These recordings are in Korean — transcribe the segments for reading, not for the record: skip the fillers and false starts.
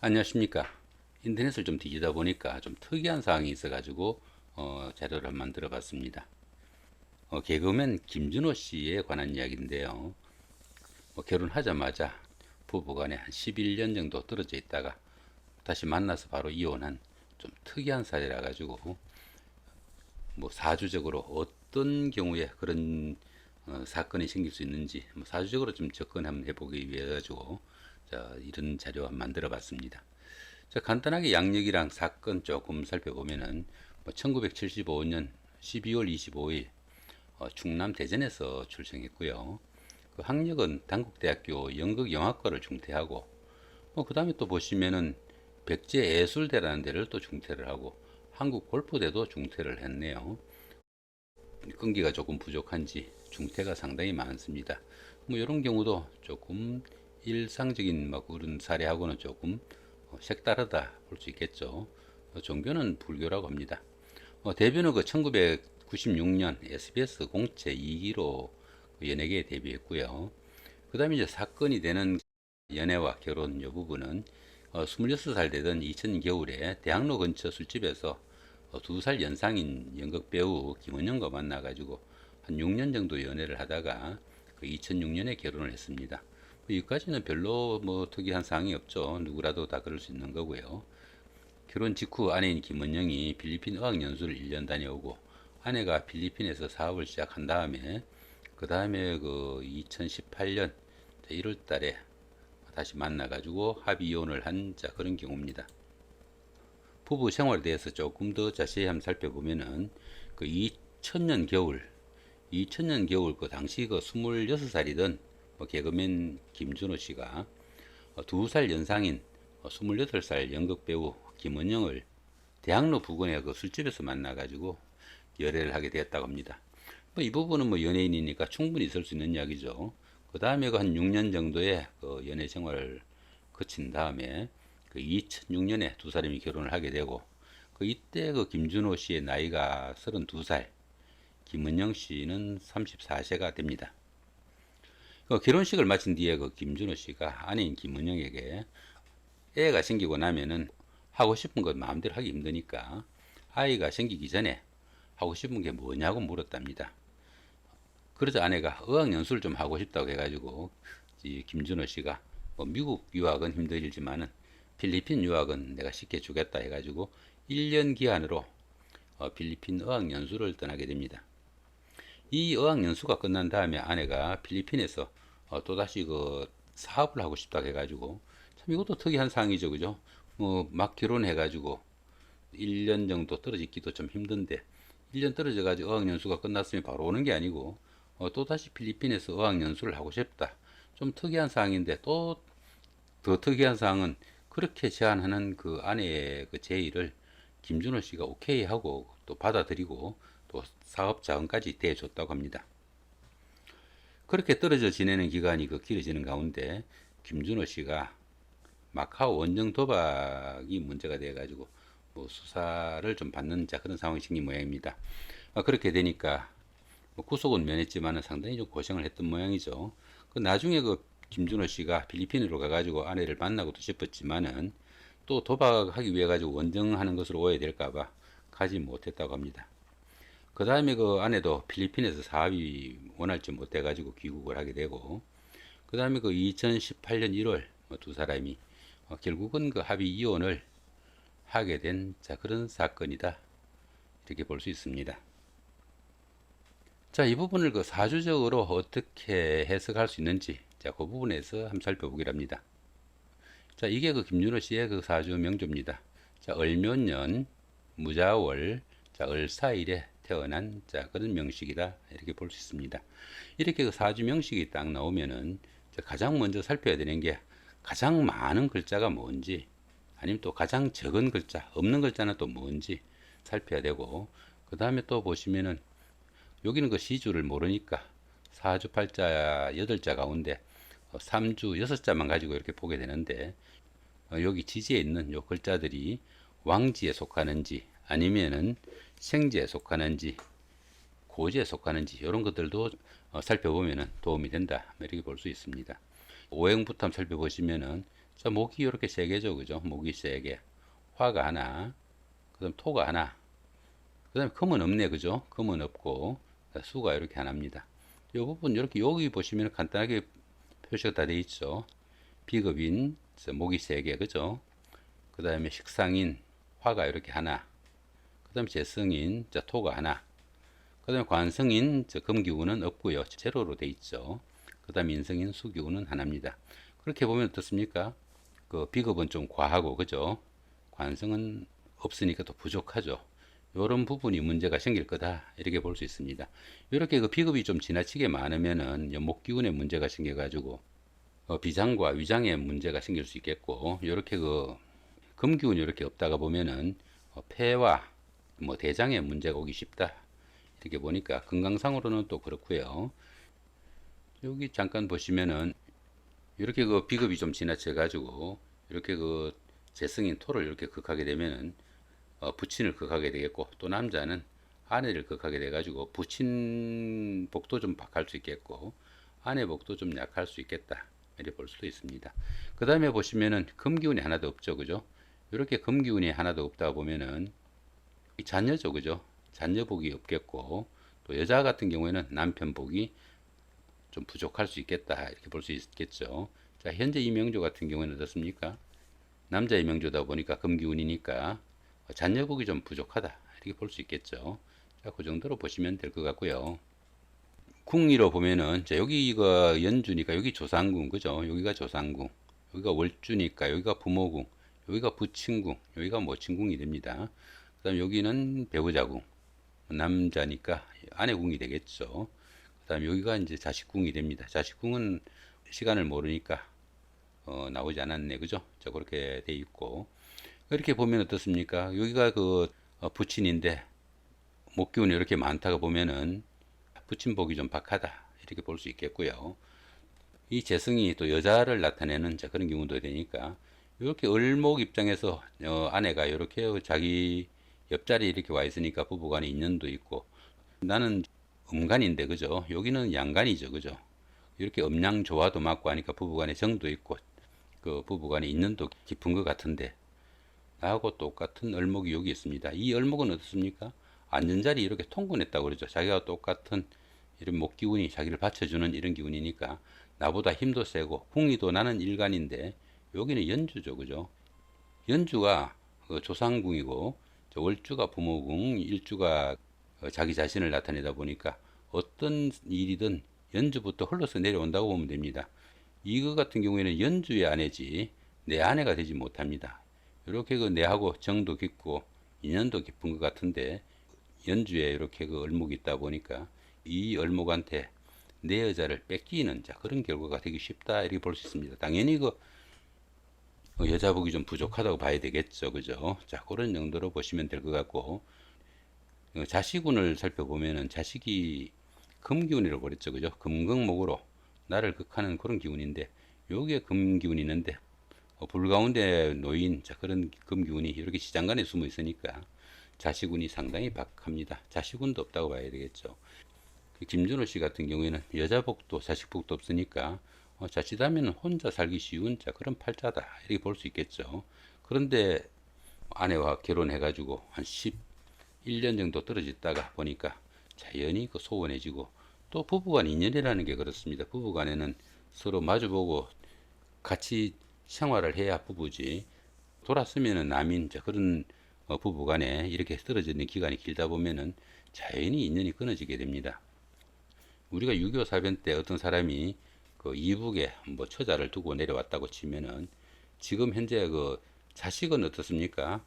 안녕하십니까. 인터넷을 좀 뒤지다 보니까 좀 특이한 사항이 있어가지고 자료를 만들어 봤습니다. 개그맨 김준호 씨에 관한 이야기인데요. 결혼하자마자 부부간에 한 11년 정도 떨어져 있다가 다시 만나서 바로 이혼한 좀 특이한 사례라 가지고 사주적으로 어떤 경우에 그런 사건이 생길 수 있는지 사주적으로 좀 접근 한번 해보기 위해 가지고 이런 자료 한번 만들어 봤습니다. 자, 간단하게 양력이랑 사건 조금 살펴보면은 1975년 12월 25일 충남 대전에서 출생했고요. 그 학력은 단국대학교 연극영화과를 중퇴하고 그 다음에 또 보시면은 백제예술대라는 데를 또 중퇴를 하고 한국골프대도 중퇴를 했네요. 끈기가 조금 부족한지 중퇴가 상당히 많습니다. 이런 경우도 조금 일상적인 그런 사례하고는 조금 색다르다 볼 수 있겠죠. 종교는 불교라고 합니다. 데뷔는 그 1996년 SBS 공채 2기로 연예계에 데뷔했고요. 그 다음에 이제 사건이 되는 연애와 결혼 요 부분은 26살 되던 2000 겨울에 대학로 근처 술집에서 2살 연상인 연극 배우 김원영과 만나가지고 한 6년 정도 연애를 하다가 그 2006년에 결혼을 했습니다. 여기까지는 별로 특이한 사항이 없죠. 누구라도 다 그럴 수 있는 거고요. 결혼 직후 아내인 김원영이 필리핀 어학연수를 1년 다녀오고 아내가 필리핀에서 사업을 시작한 다음에 그 다음에 그 2018년 1월 달에 다시 만나가지고 합의 이혼을 한 그런 경우입니다. 부부 생활에 대해서 조금 더 자세히 한번 살펴보면은 그 2000년 겨울 그 당시 그 26살이던 개그맨 김준호 씨가 2살 연상인 28살 연극 배우 김원영을 대학로 부근의 그 술집에서 만나가지고 열애를 하게 되었다고 합니다. 이 부분은 연예인이니까 충분히 있을 수 있는 이야기죠. 그 다음에 그 한 6년 정도의 그 연애 생활을 거친 다음에 그 2006년에 두 사람이 결혼을 하게 되고 그 이때 그 김준호 씨의 나이가 32살, 김은영 씨는 34세가 됩니다. 그 결혼식을 마친 뒤에 그 김준호 씨가 아내인 김은영에게 애가 생기고 나면은 하고 싶은 것 마음대로 하기 힘드니까 아이가 생기기 전에 하고 싶은 게 뭐냐고 물었답니다. 그러자 아내가 어학연수를 좀 하고 싶다고 해가지고 이 김준호 씨가 미국 유학은 힘들지만은 필리핀 유학은 내가 시켜주겠다 해가지고 1년 기한으로 필리핀 어학연수를 떠나게 됩니다. 이 어학연수가 끝난 다음에 아내가 필리핀에서 또다시 그 사업을 하고 싶다고 해가지고 참 이것도 특이한 상황이죠, 그죠? 막 결혼해가지고 1년 정도 떨어지기도 좀 힘든데 1년 떨어져가지고 어학연수가 끝났으면 바로 오는 게 아니고 또다시 필리핀에서 어학연수를 하고 싶다. 좀 특이한 사항인데 또 더 특이한 사항은 그렇게 제안하는 그 아내의 그 제의를 김준호 씨가 오케이 하고 또 받아들이고 또 사업 자금까지 대줬다고 합니다. 그렇게 떨어져 지내는 기간이 그 길어지는 가운데 김준호 씨가 마카오 원정 도박이 문제가 돼가지고 수사를 좀 받는 그런 상황이 생긴 모양입니다. 그렇게 되니까 구속은 면했지만 상당히 좀 고생을 했던 모양이죠. 그 나중에 그 김준호 씨가 필리핀으로 가가지고 아내를 만나고도 싶었지만은 또 도박하기 위해 가지고 원정하는 것으로 오해될까봐 가지 못했다고 합니다. 그 다음에 그 아내도 필리핀에서 사업이 원활치 못해가지고 귀국을 하게 되고 그 다음에 그 2018년 1월 두 사람이 결국은 그 합의 이혼을 하게 된 그런 사건이다 이렇게 볼 수 있습니다. 자, 이 부분을 그 사주적으로 어떻게 해석할 수 있는지 그 부분에서 한번 살펴보기로 합니다. 자, 이게 그 김준호 씨의 그 사주 명조입니다. 자, 을묘년 무자월 을사일에 태어난 그런 명식이다 이렇게 볼 수 있습니다. 이렇게 그 사주 명식이 딱 나오면은 가장 먼저 살펴야 되는 게 가장 많은 글자가 뭔지 아니면 또 가장 적은 글자 없는 글자는 또 뭔지 살펴야 되고 그 다음에 또 보시면은 여기는 그 시주를 모르니까 사주 팔자 8자 가운데 3주 6자만 가지고 이렇게 보게 되는데 여기 지지에 있는 요 글자들이 왕지에 속하는지 아니면은 생지에 속하는지 고지에 속하는지 이런 것들도 살펴보면 도움이 된다 이렇게 볼 수 있습니다. 오행부터 살펴보시면은 자, 목이 이렇게 세 개죠, 그죠? 목이 세 개, 화가 하나, 그다음 토가 하나, 그다음에 금은 없네, 그죠? 금은 없고 수가 이렇게 하나입니다. 이 부분 이렇게 여기 보시면 간단하게 표시가 다 돼 있죠. 비급인 목이 세 개, 그죠? 그다음에 식상인 화가 이렇게 하나, 그다음에 재성인 토가 하나, 그다음에 관성인 금기운은 없고요, 제로로 돼 있죠. 그다음에 인성인 수기운은 하나입니다. 그렇게 보면 어떻습니까? 그 비급은 좀 과하고, 그죠? 관성은 없으니까 또 부족하죠. 이런 부분이 문제가 생길 거다, 이렇게 볼 수 있습니다. 이렇게 그 비급이 좀 지나치게 많으면은 목기운에 문제가 생겨가지고 비장과 위장에 문제가 생길 수 있겠고, 이렇게 그 금기운이 이렇게 없다가 보면은 폐와 뭐 대장에 문제가 오기 쉽다, 이렇게 보니까 건강상으로는 또 그렇고요. 여기 잠깐 보시면은 이렇게 그 비급이 좀 지나쳐 가지고 이렇게 그 재성인 토를 이렇게 극하게 되면은 부친을 극하게 되겠고, 또 남자는 아내를 극하게 돼 가지고 부친 복도 좀 박할 수 있겠고 아내 복도 좀 약할 수 있겠다, 이렇게 볼 수도 있습니다. 그 다음에 보시면은 금기운이 하나도 없죠, 그죠? 이렇게 금기운이 하나도 없다 보면은 이 자녀죠, 그죠? 자녀 복이 없겠고, 또 여자 같은 경우에는 남편 복이 좀 부족할 수 있겠다, 이렇게 볼 수 있겠죠. 자, 현재 이 명조 같은 경우에는 어떻습니까? 남자의 명조다 보니까 금기운이니까 잔여복이 좀 부족하다, 이렇게 볼 수 있겠죠. 자, 그 정도로 보시면 될 것 같고요. 궁리로 보면은, 자, 여기 이거 연주니까 여기 조상궁, 그죠? 여기가 조상궁, 여기가 월주니까 여기가 부모궁, 여기가 부친궁, 여기가 모친궁이 됩니다. 그 다음 여기는 배우자궁, 남자니까 아내궁이 되겠죠. 그 다음 여기가 이제 자식궁이 됩니다. 자식궁은 시간을 모르니까 나오지 않았네, 그죠? 자, 그렇게 돼 있고, 이렇게 보면 어떻습니까? 여기가 그 부친인데 목기운이 이렇게 많다가 보면은 부친복이 좀 박하다, 이렇게 볼 수 있겠고요. 이 재성이 또 여자를 나타내는 그런 경우도 되니까, 이렇게 을목 입장에서 아내가 이렇게 자기 옆자리에 이렇게 와 있으니까 부부간에 인연도 있고, 나는 음간인데, 그죠? 여기는 양간이죠, 그죠? 이렇게 음양조화도 맞고 하니까 부부간에 정도 있고, 그 부부간에 인연도 깊은 것 같은데, 나하고 똑같은 을목이 여기 있습니다. 이 을목은 어떻습니까? 앉은 자리 이렇게 통근했다고 그러죠. 자기가 똑같은 이런 목기운이 자기를 받쳐주는 이런 기운이니까 나보다 힘도 세고, 궁리도 나는 일간인데 여기는 연주죠, 그죠? 연주가 조상궁이고, 월주가 부모궁, 일주가 자기 자신을 나타내다 보니까 어떤 일이든 연주부터 흘러서 내려온다고 보면 됩니다. 이거 같은 경우에는 연주의 아내지 내 아내가 되지 못합니다. 이렇게 그 내하고 정도 깊고 인연도 깊은 것 같은데, 연주에 이렇게 그 을목이 있다 보니까 이 을목한테 내 여자를 뺏기는 그런 결과가 되기 쉽다, 이렇게 볼 수 있습니다. 당연히 그 여자복이 좀 부족하다고 봐야 되겠죠, 그죠? 자, 그런 정도로 보시면 될 것 같고, 자식운을 살펴보면은 자식이 금기운이라고 그랬죠, 그죠? 금극목으로 나를 극하는 그런 기운인데, 여기에 금기운이 있는데 불 가운데 놓인 그런 금기운이 이렇게 시장간에 숨어 있으니까 자식운이 상당히 박합니다. 자식운도 없다고 봐야 되겠죠. 김준호 씨 같은 경우에는 여자복도 자식복도 없으니까 자칫하면 혼자 살기 쉬운 그런 팔자다, 이렇게 볼 수 있겠죠. 그런데 아내와 결혼해가지고 한 11년 정도 떨어졌다가 보니까 자연히 그 소원해지고, 또 부부간 인연이라는 게 그렇습니다. 부부간에는 서로 마주보고 같이 생활을 해야 부부지, 돌았으면은 남인 그런 부부간에 이렇게 떨어져 있는 기간이 길다 보면은 자연히 인연이 끊어지게 됩니다. 우리가 6.25 사변 때 어떤 사람이 그 이북에 뭐 처자를 두고 내려왔다고 치면은, 지금 현재 그 자식은 어떻습니까?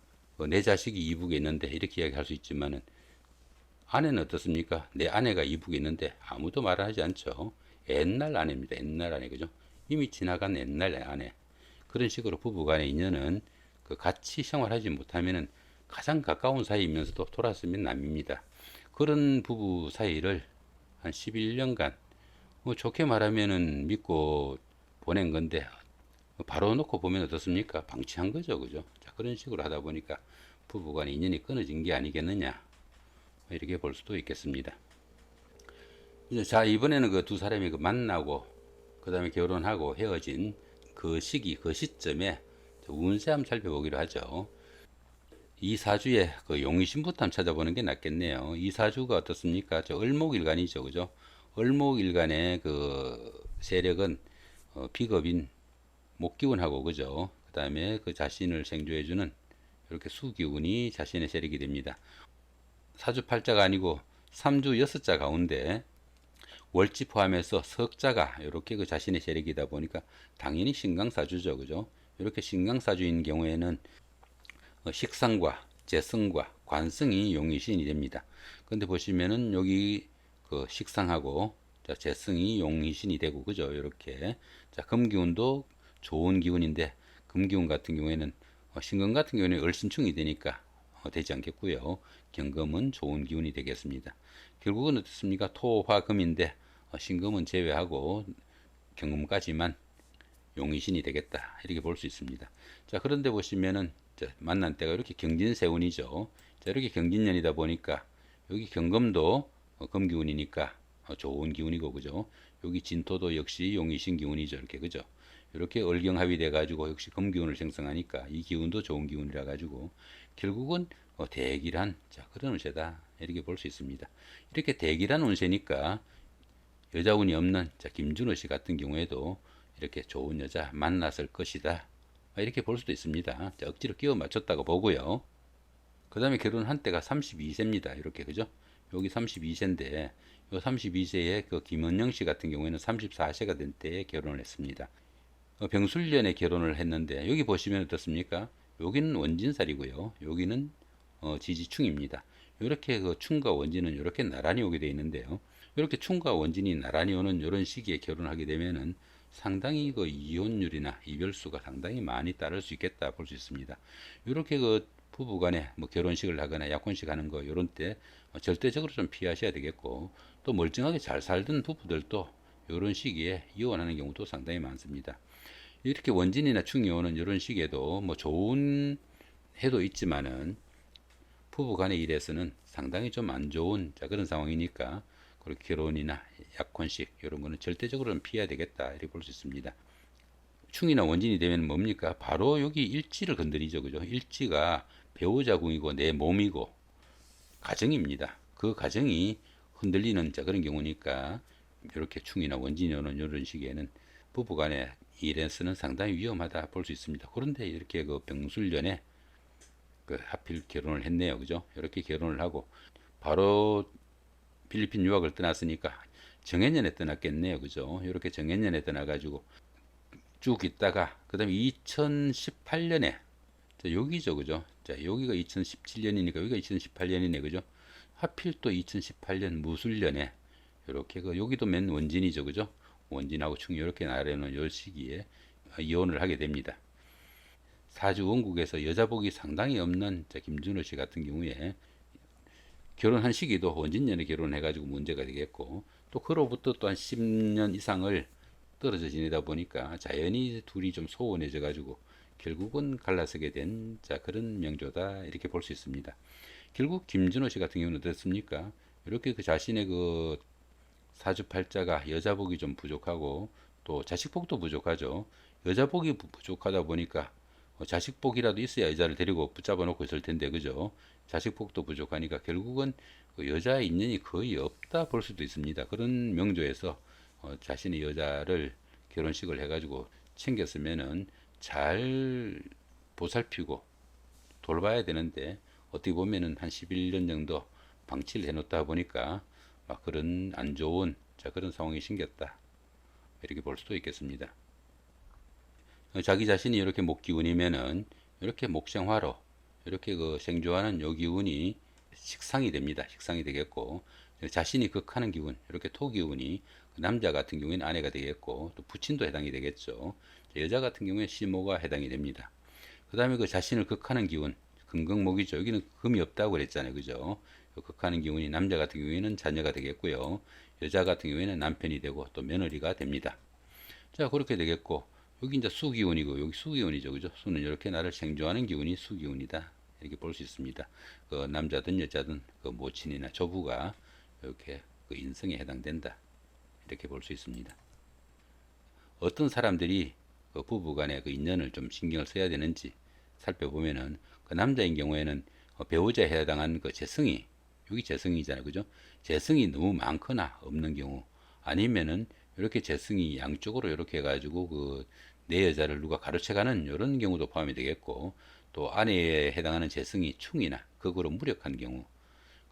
내 자식이 이북에 있는데 이렇게 이야기할 수 있지만은, 아내는 어떻습니까? 내 아내가 이북에 있는데 아무도 말하지 않죠. 옛날 아내입니다. 옛날 아내, 그죠? 이미 지나간 옛날 아내. 그런 식으로 부부간의 인연은 그 같이 생활하지 못하면은 가장 가까운 사이이면서도 돌았으면 남입니다. 그런 부부 사이를 한 11년간 뭐 좋게 말하면은 믿고 보낸 건데, 바로 놓고 보면 어떻습니까? 방치한 거죠, 그죠? 자, 그런 식으로 하다 보니까 부부간의 인연이 끊어진 게 아니겠느냐, 이렇게 볼 수도 있겠습니다. 자, 이번에는 그 두 사람이 그 만나고 그 다음에 결혼하고 헤어진 그 시기, 그 시점에 운세 한번 살펴보기로 하죠. 이 사주의 그 용의신부터 한번 찾아보는 게 낫겠네요. 이 사주가 어떻습니까? 저 을목일간이죠, 그죠? 을목일간의 그 세력은 비겁인 목기운하고, 그죠? 그 다음에 그 자신을 생조해주는 이렇게 수기운이 자신의 세력이 됩니다. 사주 팔자가 아니고 삼주 여섯자 가운데 월지 포함해서 석자가 이렇게 그 자신의 세력이다 보니까 당연히 신강사주죠, 그죠? 이렇게 신강사주인 경우에는 식상과 재성과 관성이 용의신이 됩니다. 근데 보시면은 여기 그 식상하고 자, 재성이 용의신이 되고, 그죠? 이렇게 자, 금기운도 좋은 기운인데 금기운 같은 경우에는 신금 같은 경우에는 을신충이 되니까 되지 않겠고요. 경금은 좋은 기운이 되겠습니다. 결국은 어떻습니까? 토화금인데 신금은 제외하고 경금까지만 용의신이 되겠다, 이렇게 볼 수 있습니다. 자, 그런데 보시면은 자, 만난 때가 이렇게 경진세운이죠. 자, 이렇게 경진년이다 보니까 여기 경금도 금기운이니까 좋은 기운이고, 그죠? 여기 진토도 역시 용의신 기운이죠, 이렇게, 그죠? 이렇게 을경합이 돼 가지고 역시 금기운을 생성하니까 이 기운도 좋은 기운이라 가지고 결국은 대기란 자, 그런 운세다, 이렇게 볼 수 있습니다. 이렇게 대기란 운세니까 여자운이 없는 자, 김준호 씨 같은 경우에도 이렇게 좋은 여자 만났을 것이다, 이렇게 볼 수도 있습니다. 자, 억지로 끼워 맞췄다고 보고요. 그 다음에 결혼한 때가 32세입니다. 이렇게, 그죠? 여기 32세인데 요 32세의 그 김은영 씨 같은 경우에는 34세가 된 때에 결혼을 했습니다. 병술년에 결혼을 했는데 여기 보시면 어떻습니까? 여기는 원진살이고요. 여기는 지지충입니다. 이렇게 그 충과 원진은 이렇게 나란히 오게 되어 있는데요. 이렇게 충과 원진이 나란히 오는 이런 시기에 결혼하게 되면은 상당히 그 이혼율이나 이별수가 상당히 많이 따를 수 있겠다 볼 수 있습니다. 이렇게 그 부부간에 뭐 결혼식을 하거나 약혼식 하는 거 이런 때 절대적으로 좀 피하셔야 되겠고, 또 멀쩡하게 잘 살던 부부들도 이런 시기에 이혼하는 경우도 상당히 많습니다. 이렇게 원진이나 충이 오는 이런 시기에도 뭐 좋은 해도 있지만은 부부간의 일에서는 상당히 좀 안 좋은 자, 그런 상황이니까 그리고 결혼이나 약혼식 이런 거는 절대적으로 좀 피해야 되겠다, 이렇게 볼 수 있습니다. 충이나 원진이 되면 뭡니까? 바로 여기 일지를 건드리죠, 그죠? 일지가 배우자궁이고 내 몸이고 가정입니다. 그 가정이 흔들리는 자, 그런 경우니까 이렇게 충이나 원진이 오는 이런 시기에는 부부간의 일에서는 상당히 위험하다 볼 수 있습니다. 그런데 이렇게 그 병술년에 그 하필 결혼을 했네요, 그죠? 이렇게 결혼을 하고 바로 필리핀 유학을 떠났으니까 정해년에 떠났겠네요, 그죠? 이렇게 정해년에 떠나가지고 쭉 있다가 그 다음에 2018년에 여기죠, 그죠? 자, 여기가 2017년이니까 여기가 2018년이네, 그죠? 하필 또 2018년 무술년에 이렇게 그 여기도 맨 원진이죠, 그죠? 원진하고 충이 이렇게 나르는 요 시기에 이혼을 하게 됩니다. 사주 원국에서 여자복이 상당히 없는 김준호 씨 같은 경우에 결혼한 시기도 원진년에 결혼해가지고 문제가 되겠고, 또 그로부터 또 한 10년 이상을 떨어져 지내다 보니까 자연히 둘이 좀 소원해져 가지고 결국은 갈라서게 된 자, 그런 명조다, 이렇게 볼 수 있습니다. 결국 김준호 씨 같은 경우는 어떻습니까? 이렇게 그 자신의 그 사주팔자가 여자복이 좀 부족하고 또 자식복도 부족하죠. 여자복이 부족하다 보니까 자식복이라도 있어야 여자를 데리고 붙잡아 놓고 있을 텐데, 그죠? 자식복도 부족하니까 결국은 그 여자 인연이 거의 없다 볼 수도 있습니다. 그런 명조에서 자신의 여자를 결혼식을 해가지고 챙겼으면은 잘 보살피고 돌봐야 되는데 어떻게 보면은 한 11년 정도 방치를 해놓다 보니까 막 그런 안 좋은 자, 그런 상황이 생겼다, 이렇게 볼 수도 있겠습니다. 자기 자신이 이렇게 목기운이면은 이렇게 목생화로 이렇게 그 생조하는 요 기운이 식상이 됩니다. 식상이 되겠고, 자신이 극하는 기운 이렇게 토기운이 남자 같은 경우에는 아내가 되겠고, 또 부친도 해당이 되겠죠. 여자 같은 경우에 시모가 해당이 됩니다. 그 다음에 그 자신을 극하는 기운 금극목이죠. 여기는 금이 없다고 그랬잖아요, 그죠? 극하는 기운이 남자 같은 경우에는 자녀가 되겠고요, 여자 같은 경우에는 남편이 되고 또 며느리가 됩니다. 자, 그렇게 되겠고, 여기 이제 수기운이고 여기 수기운이죠, 그죠? 수는 이렇게 나를 생존하는 기운이 수기운이다, 이렇게 볼 수 있습니다. 그 남자든 여자든 그 모친이나 조부가 이렇게 그 인성에 해당된다, 이렇게 볼 수 있습니다. 어떤 사람들이 그 부부 간의 그 인연을 좀 신경을 써야 되는지 살펴보면은 그 남자인 경우에는 배우자에 해당하는 그 재성이, 여기 재성이잖아요. 그죠? 재성이 너무 많거나 없는 경우, 아니면은 이렇게 재성이 양쪽으로 이렇게 해가지고 그 내 여자를 누가 가로채가는 이런 경우도 포함이 되겠고, 또 아내에 해당하는 재성이 충이나 극으로 무력한 경우,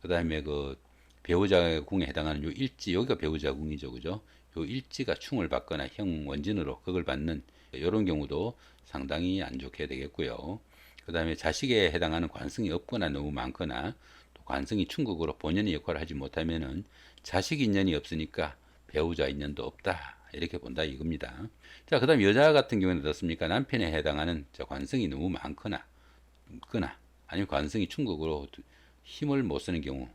그 다음에 그 배우자 궁에 해당하는 요 일지, 여기가 배우자 궁이죠. 그죠? 요 일지가 충을 받거나 형 원진으로 극을 받는 이런 경우도 상당히 안 좋게 되겠고요. 그 다음에 자식에 해당하는 관성이 없거나 너무 많거나, 또 관성이 충극으로 본연의 역할을 하지 못하면은 자식 인연이 없으니까 배우자 인연도 없다, 이렇게 본다 이겁니다. 자, 그 다음 여자 같은 경우는 어떻습니까? 남편에 해당하는 관성이 너무 많거나 아니면 관성이 충극으로 힘을 못 쓰는 경우,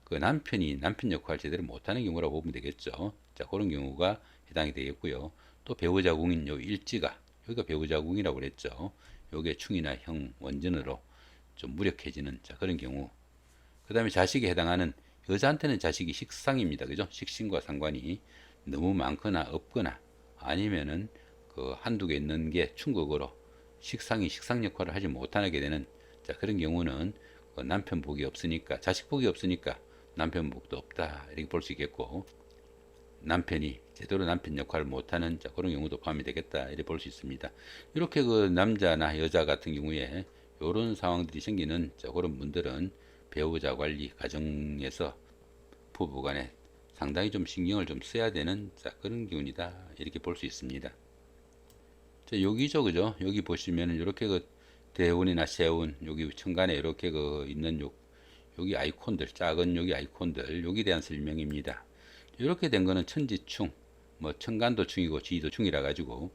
그 남편이 남편 역할을 제대로 못하는 경우라고 보면 되겠죠. 자, 그런 경우가 해당이 되겠고요. 또 배우자 궁인 요 일지가, 여기가 배우자 궁이라고 그랬죠. 요게 충이나 형 원전으로 좀 무력해지는, 자, 그런 경우. 그 다음에 자식에 해당하는, 여자한테는 자식이 식상입니다. 그죠? 식신과 상관이 너무 많거나 없거나, 아니면은 그 한두 개 있는 게 충격으로 식상이 식상 역할을 하지 못하게 되는, 자, 그런 경우는 그 남편 복이 없으니까, 자식 복이 없으니까 남편 복도 없다, 이렇게 볼 수 있겠고, 남편이 제대로 남편 역할을 못하는, 자, 그런 경우도 포함이 되겠다, 이렇게 볼 수 있습니다. 이렇게 그 남자나 여자 같은 경우에 이런 상황들이 생기는, 자, 그런 분들은 배우자 관리, 가정에서 부부간에 상당히 좀 신경을 좀 써야 되는, 자, 그런 기운이다, 이렇게 볼 수 있습니다. 자, 여기죠, 그죠? 여기 보시면은 이렇게 그 대운이나 세운, 여기 천간에 이렇게 그 있는 여기 아이콘들, 작은 여기 아이콘들, 여기 대한 설명입니다. 이렇게 된 거는 천지충, 뭐 천간도 충이고 지지도 충이라 가지고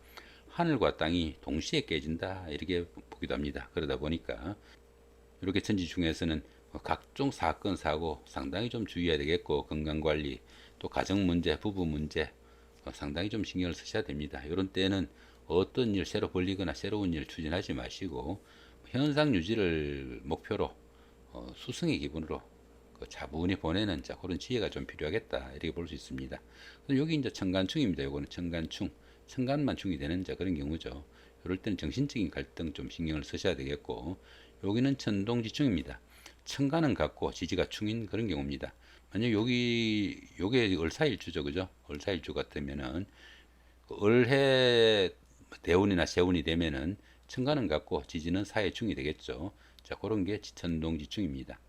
하늘과 땅이 동시에 깨진다, 이렇게 보기도 합니다. 그러다 보니까 이렇게 천지충에서는 각종 사건 사고 상당히 좀 주의해야 되겠고, 건강관리, 또 가정 문제, 부부 문제 상당히 좀 신경을 쓰셔야 됩니다. 이런 때는 어떤 일 새로 벌리거나 새로운 일 추진하지 마시고 현상 유지를 목표로 수승의 기분으로 그 차분히 보내는, 자, 그런 지혜가 좀 필요하겠다, 이렇게 볼 수 있습니다. 여기 이제 천간충입니다. 요거는 천간충, 천간만 충이 되는, 자, 그런 경우죠. 이럴 때는 정신적인 갈등 좀 신경을 쓰셔야 되겠고, 여기는 천동지충입니다. 천간은 같고 지지가 충인 그런 경우입니다. 만약 여기 요게 을사일주죠, 그죠? 을사일주 같으면은 그 을해 대운이나 세운이 되면은 천간은 같고 지지는 사해충이 되겠죠. 자, 그런 게 천동지충입니다.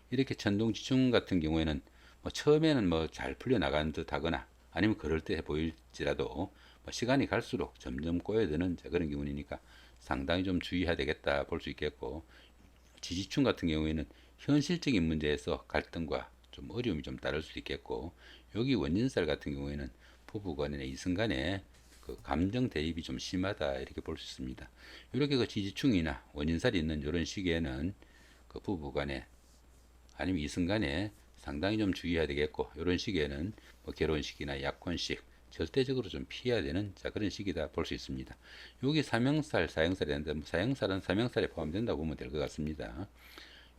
이렇게 천동지충 같은 경우에는 뭐 처음에는 뭐 잘 풀려 나가는 듯 하거나, 아니면 그럴 때 보일지라도 뭐 시간이 갈수록 점점 꼬여드는, 자, 그런 기운이니까 상당히 좀 주의해야 되겠다 볼 수 있겠고, 지지충 같은 경우에는 현실적인 문제에서 갈등과 좀 어려움이 좀 따를 수 있겠고, 여기 원진살 같은 경우에는 부부간이나 이성간에 그 감정 대입이 좀 심하다, 이렇게 볼 수 있습니다. 이렇게 그 지지충이나 원진살이 있는 이런 시기에는 그 부부간에 아니면 이성간에 상당히 좀 주의해야 되겠고, 이런 시기에는 뭐 결혼식이나 약혼식 절대적으로 좀 피해야 되는, 자, 그런 시기다 볼 수 있습니다. 여기 사명살, 사형살이 되는데 사형살은 사명살에 포함된다고 보면 될 것 같습니다.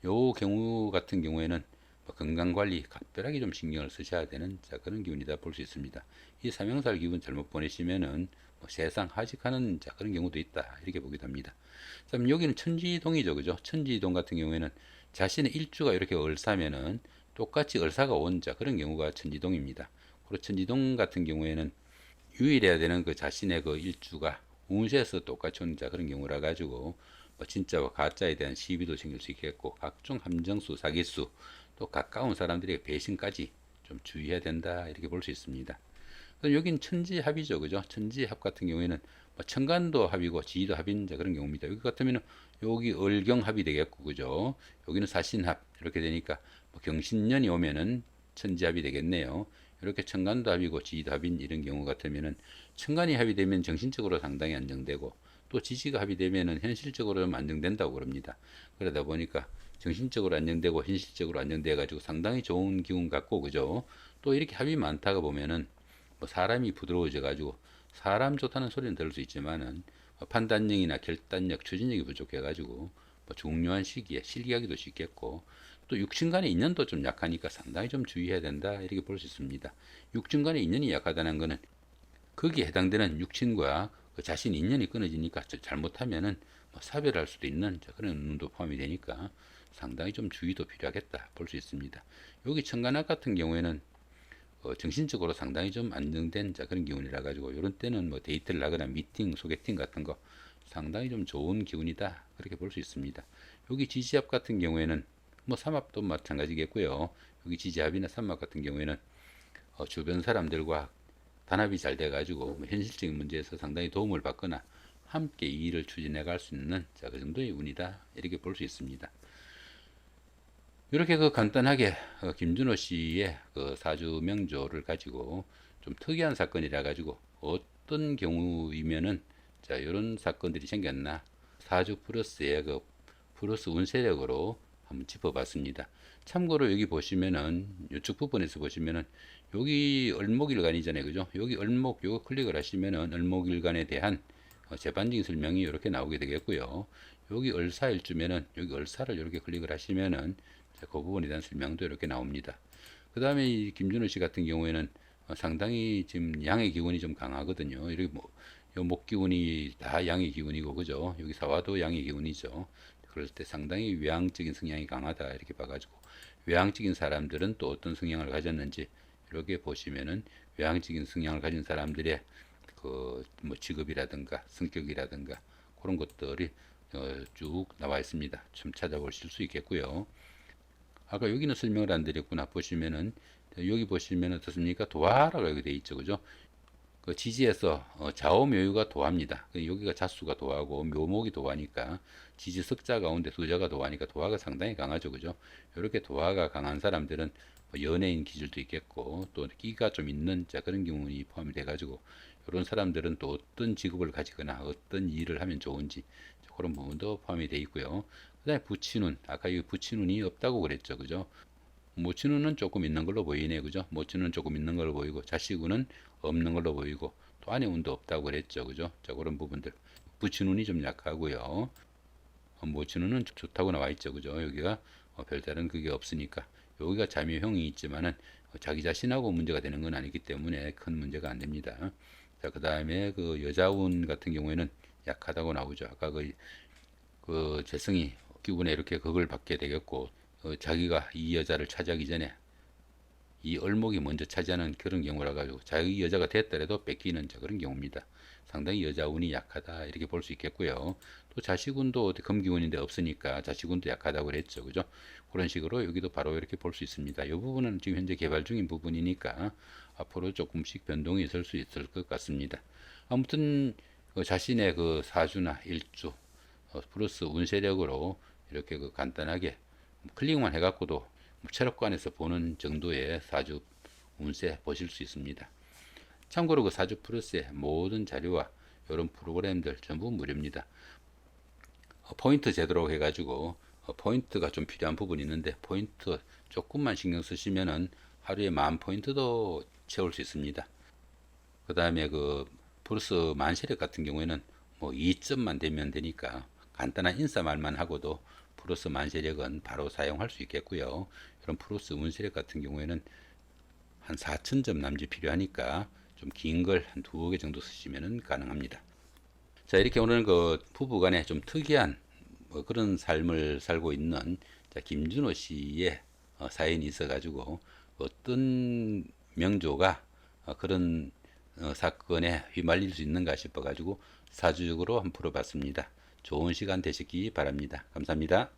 요 경우 같은 경우에는 뭐 건강관리 각별하게 좀 신경을 쓰셔야 되는, 자, 그런 기운이다 볼 수 있습니다. 이 사명살 기운 잘못 보내시면은 뭐 세상 하직하는, 자, 그런 경우도 있다, 이렇게 보기도 합니다. 그럼 여기는 천지동이죠, 그죠? 천지동 같은 경우에는 자신의 일주가 이렇게 을사면은 똑같이 을사가 온, 자, 그런 경우가 천지동입니다. 그리고 천지동 같은 경우에는 유일해야 되는 그 자신의 그 일주가 운세에서 똑같이 오는, 자, 그런 경우라 가지고 뭐 진짜와 가짜에 대한 시비도 생길 수 있겠고, 각종 함정수, 사기수, 또 가까운 사람들에게 배신까지 좀 주의해야 된다, 이렇게 볼 수 있습니다. 그럼 여긴 천지합이죠, 그죠? 천지합 같은 경우에는 뭐 천간도 합이고 지지도 합인, 자, 그런 경우입니다. 여기 같으면은 여기 을경합이 되겠고, 그죠? 여기는 사신합, 이렇게 되니까 뭐 경신년이 오면은 천지합이 되겠네요. 이렇게 천간도 합이고 지지도 합인 이런 경우 같으면은 천간이 합이 되면 정신적으로 상당히 안정되고, 또 지지가 합이 되면은 현실적으로 좀 안정된다고 그럽니다. 그러다 보니까 정신적으로 안정되고 현실적으로 안정돼 가지고 상당히 좋은 기운 같고, 그죠? 또 이렇게 합이 많다가 보면은 뭐 사람이 부드러워져 가지고, 사람 좋다는 소리는 들을 수 있지만은 판단력이나 결단력, 추진력이 부족해 가지고 뭐 중요한 시기에 실기하기도 쉽겠고, 또 육친간의 인연도 좀 약하니까 상당히 좀 주의해야 된다, 이렇게 볼 수 있습니다. 육친간의 인연이 약하다는 것은 거기에 해당되는 육친과 그 자신 인연이 끊어지니까 잘못하면은 뭐 사별할 수도 있는 그런 운도 포함이 되니까 상당히 좀 주의도 필요하겠다 볼 수 있습니다. 여기 천간학 같은 경우에는 정신적으로 상당히 좀 안정된 그런 기운이라 가지고 이런 때는 뭐 데이트를 하거나 미팅, 소개팅 같은 거 상당히 좀 좋은 기운이다 그렇게 볼 수 있습니다. 여기 지지합 같은 경우에는 뭐 삼합도 마찬가지겠고요. 여기 지지합이나 삼합 같은 경우에는 주변 사람들과 단합이 잘 돼가지고 뭐 현실적인 문제에서 상당히 도움을 받거나 함께 이 일을 추진해 갈 수 있는 그 정도의 운이다 이렇게 볼 수 있습니다. 이렇게 그 간단하게 김준호 씨의 그 사주 명조를 가지고 좀 특이한 사건이라 가지고 어떤 경우이면은 이런 사건들이 생겼나 사주 플러스의 그 플러스 운세력으로 한번 짚어봤습니다. 참고로 여기 보시면은 이쪽 부분에서 보시면은 여기 을목일간이잖아요, 그죠? 여기 을목 요거 클릭을 하시면은 을목일간에 대한 재반적인 설명이 이렇게 나오게 되겠고요. 여기 을사일주면은 여기 을사를 이렇게 클릭을 하시면은 그 부분에 대한 설명도 이렇게 나옵니다. 그 다음에 이 김준호 씨 같은 경우에는 상당히 지금 양의 기운이 좀 강하거든요. 이렇게 뭐, 목 기운이 다 양의 기운이고, 그죠? 여기 사화도 양의 기운이죠. 그럴 때 상당히 외향적인 성향이 강하다 이렇게 봐가지고 외향적인 사람들은 또 어떤 성향을 가졌는지 이렇게 보시면은 외향적인 성향을 가진 사람들의 그 뭐 직업이라든가 성격이라든가 그런 것들이 쭉 나와 있습니다. 좀 찾아보실 수 있겠고요. 아까 여기는 설명을 안 드렸구나 보시면은 여기 보시면 어떻습니까? 도화라고 여기 돼 있죠, 그죠? 그 지지에서 좌우묘유가 도화입니다. 여기가 자수가 도화고 묘목이 도화니까 지지 석자 가운데 수자가 도화니까 도화가 상당히 강하죠, 그죠? 이렇게 도화가 강한 사람들은 뭐 연예인 기질도 있겠고 또 끼가 좀 있는 그런 경우이 포함이 돼가지고 이런 사람들은 또 어떤 직업을 가지거나 어떤 일을 하면 좋은지 그런 부분도 포함이 돼 있고요. 그다음에 부친운 아까 이 부친운이 없다고 그랬죠, 그죠? 모친운은 조금 있는 걸로 보이네요, 그죠? 모친운은 조금 있는 걸로 보이고 자식운은 없는 걸로 보이고 또 아내운도 없다고 그랬죠, 그죠? 자, 그런 부분들 부친운이 좀 약하고요. 모친운은 좋다고 나와 있죠, 그죠? 여기가 별다른 그게 없으니까 여기가 자묘형이 있지만은 자기 자신하고 문제가 되는 건 아니기 때문에 큰 문제가 안 됩니다. 자, 그 다음에 그 여자운 같은 경우에는 약하다고 나오죠. 아까 그 재성이 기분에 이렇게 그걸 받게 되겠고 자기가 이 여자를 차지하기 전에 이 을목이 먼저 차지하는 그런 경우라 가지고 자기 여자가 됐더라도 뺏기는 그런 경우입니다. 상당히 여자 운이 약하다 이렇게 볼 수 있겠고요. 또 자식운도 금기운인데 없으니까 자식운도 약하다고 그랬죠, 그죠? 그런 식으로 여기도 바로 이렇게 볼 수 있습니다. 이 부분은 지금 현재 개발 중인 부분이니까 앞으로 조금씩 변동이 있을 수 있을 것 같습니다. 아무튼 자신의 그 사주나 일주 플러스 운세력으로 이렇게 그 간단하게 클릭만 해갖고도 체력관에서 보는 정도의 사주 운세 보실 수 있습니다. 참고로 그 사주 플러스의 모든 자료와 이런 프로그램들 전부 무료입니다. 포인트 제도로 해가지고 포인트가 좀 필요한 부분이 있는데 포인트 조금만 신경 쓰시면은 하루에 10,000포인트도 채울 수 있습니다. 그 다음에 그 플러스 만세력 같은 경우에는 뭐 2점만 되면 되니까 간단한 인사말만 하고도 플러스 만세력은 바로 사용할 수 있겠고요. 이런 플러스 운세력 같은 경우에는 한 4,000점 남짓 필요하니까 좀 긴 걸 한 2개 정도 쓰시면 가능합니다. 자, 이렇게 오늘 그 부부 간에 좀 특이한 뭐 그런 삶을 살고 있는 김준호 씨의 사연이 있어가지고 어떤 명조가 그런 사건에 휘말릴 수 있는가 싶어가지고 사주적으로 한번 풀어봤습니다. 좋은 시간 되시기 바랍니다. 감사합니다.